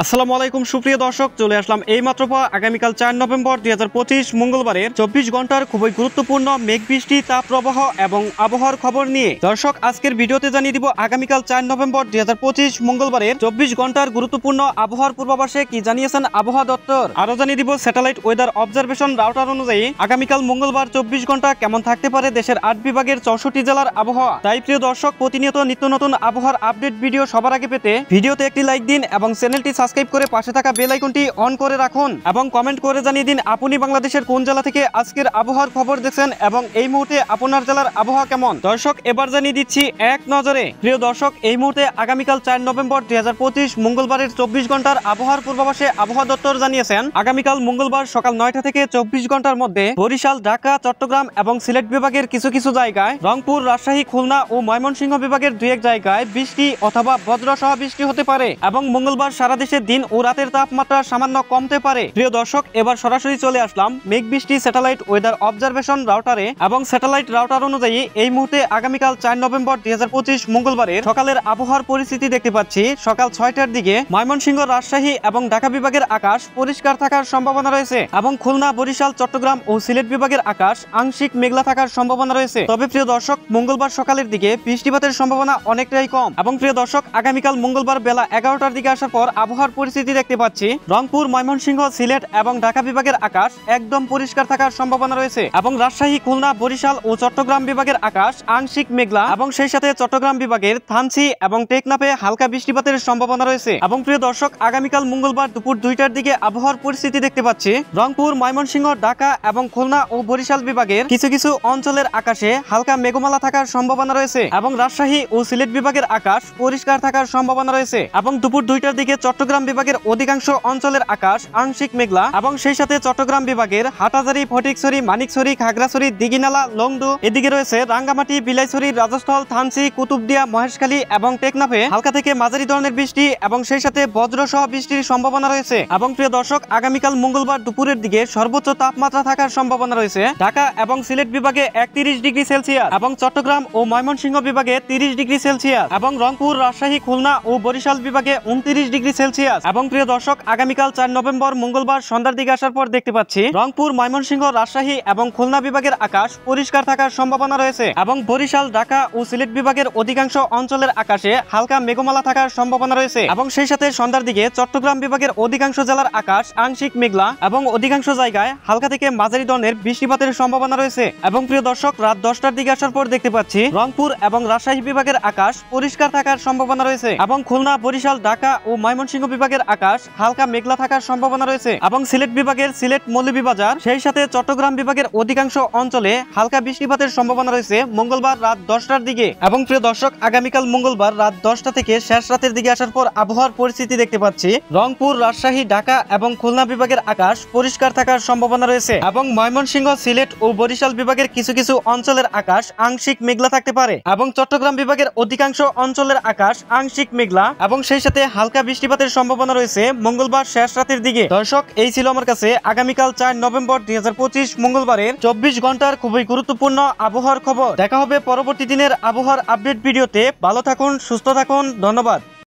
আসসালামু আলাইকুম সুপ্রিয় দর্শক, চলে আসলাম এইমাত্র আগামীকাল 4 নভেম্বর 2025 মঙ্গলবারের 24 ঘন্টার খুবই গুরুত্বপূর্ণ মেঘ বৃষ্টি, তাপপ্রবাহ এবং আবহাওয়ার খবর নিয়ে। দর্শক, আজকের ভিডিওতে জানিয়ে দিব আগামীকাল 4 নভেম্বর 2025 মঙ্গলবারের 24 ঘন্টার গুরুত্বপূর্ণ আবহাওয়ার পূর্বাভাসে কি জানিয়েছেন আবহাওয়া দপ্তর। আরো জানিয়ে দিব স্যাটেলাইট ওয়েদার অবজারভেশন রাউটার অনুযায়ী আগামীকাল মঙ্গলবার 24 ঘন্টা কেমন থাকতে পারে দেশের 8 বিভাগের 64 জেলার আবহাওয়া। তাই প্রিয় দর্শক, প্রতিনিয়ত নিত্য নতুন আবহাওয়ার আপডেট ভিডিও সবার আগে পেতে ভিডিওতে একটি লাইক দিন এবং চ্যানেলটি সাবস্ক্রাইব করে পাশে থাকা বেল আইকনটি অন করে রাখুন এবং কমেন্ট করে জানিয়ে দিন আপনি বাংলাদেশের কোন জেলা থেকে আজকের আবহাওয়ার খবর দেখছেন এবং এই মুহূর্তে আপনার জেলার আবহাওয়া কেমন। দর্শক, এবার জানিয়ে দিচ্ছি এক নজরে। প্রিয় দর্শক, এই মুহূর্তে আগামীকাল 4 নভেম্বর 2025 মঙ্গলবারের 24 ঘন্টার আবহাওয়ার পূর্বাভাসে আবহাওয়া দপ্তর জানিয়েছেন আগামীকাল মঙ্গলবার সকাল 9টা থেকে 24 ঘন্টার মধ্যে বরিশাল, ঢাকা, চট্টগ্রাম এবং সিলেট বিভাগের কিছু কিছু জায়গায়, রংপুর, রাজশাহী, খুলনা ও ময়মনসিংহ বিভাগের 2-1 জায়গায় বৃষ্টি অথবা বজ্রসহ বৃষ্টি হতে পারে এবং মঙ্গলবার সারা দেশে দিন ও রাতের তাপমাত্রা সামান্য কমতে পারে। প্রিয় দর্শক, এবার সরাসরি চলে আসলাম মেঘ বৃষ্টি স্যাটেলাইট ওয়েদার অবজারভেশন রাউটারে এবং স্যাটেলাইট রাউটার অনুযায়ী এই মুহূর্তে আগামীকাল 4 নভেম্বর 2025 মঙ্গলবারের সকালের আবহাওয়ার পরিস্থিতি দেখতে পাচ্ছি। সকাল 6টার দিকে ময়মনসিংহ, রাজশাহী এবং ঢাকা বিভাগের আকাশ পরিষ্কার থাকার সম্ভাবনা রয়েছে এবং খুলনা, বরিশাল, চট্টগ্রাম ও সিলেট বিভাগের আকাশ আংশিক মেঘলা থাকার সম্ভাবনা রয়েছে। তবে প্রিয় দর্শক, মঙ্গলবার সকালের দিকে বৃষ্টিপাতের সম্ভাবনা অনেকটাই কম এবং প্রিয় দর্শক, আগামীকাল মঙ্গলবার বেলা 11টার দিকে আসার পর আবহাওয়ার পরিস্থিতি দেখতে পাচ্ছি রংপুর, ময়মনসিংহ, সিলেট এবং ঢাকা বিভাগের আকাশ একদম পরিষ্কার থাকার সম্ভাবনা রয়েছে এবং রাজশাহী, খুলনা, বরিশাল ও চট্টগ্রাম বিভাগের আকাশ আংশিক মেঘলা এবং সেই সাথে চট্টগ্রাম বিভাগের থানচি এবং টেকনাফে হালকা বৃষ্টিপাতের সম্ভাবনা রয়েছে এবং প্রিয় দর্শক, আগামীকাল মঙ্গলবার দুপুর 2টার দিকে আবহাওয়ার পরিস্থিতি দেখতে পাচ্ছি রংপুর, ময়মনসিংহ, ঢাকা এবং খুলনা ও বরিশাল বিভাগের কিছু কিছু অঞ্চলের আকাশে হালকা মেঘমালা থাকার সম্ভাবনা রয়েছে এবং রাজশাহী ও সিলেট বিভাগের আকাশ পরিষ্কার থাকার সম্ভাবনা রয়েছে এবং দুপুর 2টার দিকে চট্টগ্রাম বিভাগের অধিকাংশ অঞ্চলের আকাশ আংশিক মেঘলা এবং সেই সাথে চট্টগ্রাম বিভাগের হাটাজারি, ফটিকছড়ি, মানিকছড়ি, খাগড়াছড়ি, দিঘিনালা, লংডু, এদিকে রয়েছে রাঙ্গামাটি, বিলাইছড়ি, রাজস্থল, থানচি, কুতুবদিয়া, মহেশখালী এবং টেকনাফে হালকা থেকে মাঝারি ধরনের বৃষ্টি এবং সেই সাথে বজ্রসহ বৃষ্টির সম্ভাবনা রয়েছে এবং প্রিয় দর্শক, আগামীকাল মঙ্গলবার দুপুরের দিকে সর্বোচ্চ তাপমাত্রা থাকার সম্ভাবনা রয়েছে ঢাকা এবং সিলেট বিভাগে 31 ডিগ্রি সেলসিয়াস এবং চট্টগ্রাম ও ময়মনসিংহ বিভাগে 30 ডিগ্রি সেলসিয়াস এবং রংপুর, রাজশাহী, খুলনা ও বরিশাল বিভাগে 29 ডিগ্রি সেলসিয়াস এবং প্রিয় দর্শক, আগামীকাল 4 নভেম্বর মঙ্গলবার সন্ধ্যার দিকে আসার পর দেখতে পাচ্ছি রংপুর, ময়মনসিংহ, রাজশাহী এবং খুলনা বিভাগের আকাশ পরিষ্কার থাকার সম্ভাবনা রয়েছে এবং বরিশাল, ঢাকা ও সিলেট বিভাগের অধিকাংশ অঞ্চলের আকাশে হালকা মেঘমালা থাকার সম্ভাবনা রয়েছে এবং সেই সাথে সন্ধ্যার দিকে চট্টগ্রাম বিভাগের অধিকাংশ জেলার আকাশ আংশিক মেঘলা এবং অধিকাংশ জায়গায় হালকা থেকে মাঝারি ধরনের বৃষ্টিপাতের সম্ভাবনা রয়েছে এবং প্রিয় দর্শক, রাত 10টার দিকে আসার পর দেখতে পাচ্ছি রংপুর এবং রাজশাহী বিভাগের আকাশ পরিষ্কার থাকার সম্ভাবনা রয়েছে এবং খুলনা, বরিশাল, ঢাকা ও ময়মনসিংহ বিভাগের আকাশ হালকা মেঘলা থাকার সম্ভাবনা রয়েছে এবং সিলেট বিভাগের সিলেট, মৌলভীবাজার, সেই সাথে চট্টগ্রাম বিভাগের অধিকাংশ অঞ্চলে হালকা বৃষ্টিপাতের সম্ভাবনা রয়েছে মঙ্গলবার রাত 10টার দিকে এবং প্রিয় দর্শক, আগামীকাল মঙ্গলবার রাত 10টা থেকে শেষ রাতের দিকে আসার পর আবহাওয়ার পরিস্থিতি দেখতে পাচ্ছি রংপুর, রাজশাহী, ঢাকা এবং খুলনা বিভাগের আকাশ পরিষ্কার থাকার সম্ভাবনা রয়েছে এবং ময়মনসিংহ, সিলেট ও বরিশাল বিভাগের কিছু কিছু অঞ্চলের আকাশ আংশিক মেঘলা থাকতে পারে এবং চট্টগ্রাম বিভাগের অধিকাংশ অঞ্চলের আকাশ আংশিক মেঘলা এবং সেই সাথে হালকা বৃষ্টিপাতের সম্ভাবনা রয়েছে মঙ্গলবার শেষ রাতের দিকে। দর্শক, এই ছিল আমার কাছে আগামীকাল 4 নভেম্বর 2025 মঙ্গলবারের 24 ঘন্টার খুবই গুরুত্বপূর্ণ আবহাওয়ার খবর। দেখা হবে পরবর্তী দিনের আবহাওয়ার আপডেট ভিডিওতে। ভালো থাকুন, সুস্থ থাকুন, ধন্যবাদ।